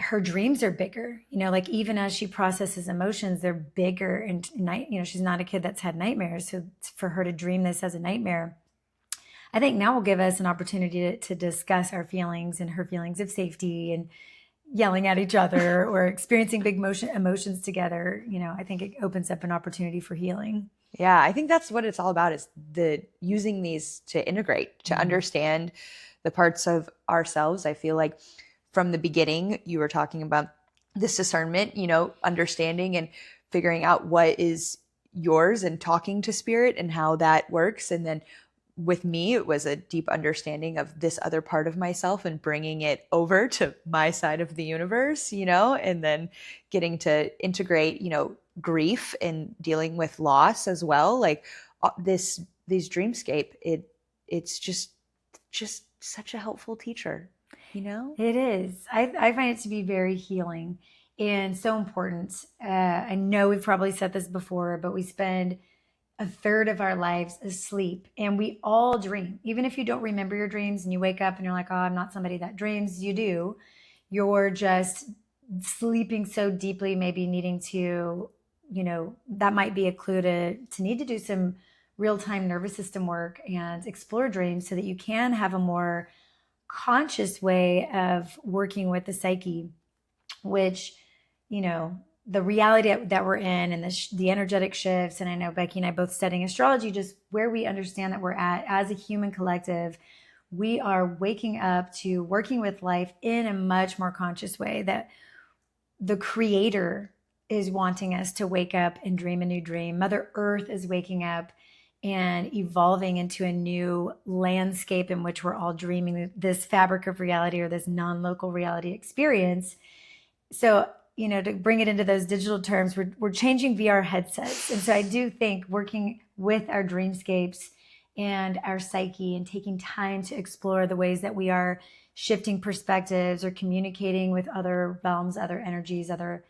her dreams are bigger. Like even as she processes emotions, they're bigger. And she's not a kid that's had nightmares. So for her to dream this as a nightmare, I think now will give us an opportunity to discuss our feelings and her feelings of safety and yelling at each other or experiencing big emotions together. I think it opens up an opportunity for healing. Yeah, I think that's what it's all about, is the using these to integrate, to understand the parts of ourselves. I feel like from the beginning, you were talking about this discernment, understanding and figuring out what is yours and talking to spirit and how that works. And then with me, it was a deep understanding of this other part of myself and bringing it over to my side of the universe, and then getting to integrate, grief and dealing with loss as well. Like these dreamscape, it's just such a helpful teacher, It is. I find it to be very healing and so important. I know we've probably said this before, but we spend a third of our lives asleep, and we all dream. Even if you don't remember your dreams and you wake up and you're like, oh, I'm not somebody that dreams, you do. You're just sleeping so deeply, maybe needing to, that might be a clue to need to do some real-time nervous system work and explore dreams so that you can have a more conscious way of working with the psyche, which, the reality that we're in and the energetic shifts. And I know Becky and I both studying astrology, just where we understand that we're at as a human collective, we are waking up to working with life in a much more conscious way, that the creator is wanting us to wake up and dream a new dream. Mother Earth is waking up and evolving into a new landscape in which we're all dreaming this fabric of reality or this non-local reality experience. So, to bring it into those digital terms, we're changing VR headsets. And so I do think working with our dreamscapes and our psyche and taking time to explore the ways that we are shifting perspectives or communicating with other realms, other energies, other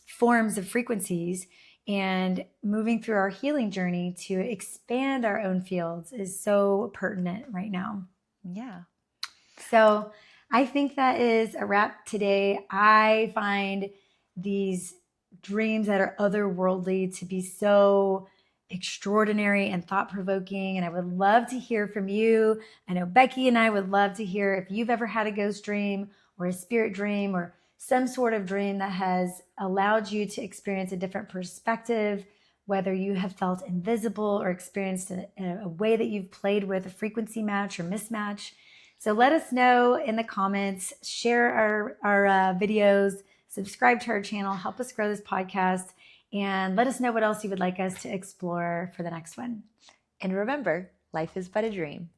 forms of frequencies, and moving through our healing journey to expand our own fields is so pertinent right now. Yeah. So I think that is a wrap today. I find these dreams that are otherworldly to be so extraordinary and thought-provoking, and I would love to hear from you. I know Becky and I would love to hear if you've ever had a ghost dream or a spirit dream or some sort of dream that has allowed you to experience a different perspective, whether you have felt invisible or experienced a way that you've played with a frequency match or mismatch. So let us know in the comments, share our videos, subscribe to our channel, help us grow this podcast, and let us know what else you would like us to explore for the next one. And remember, life is but a dream.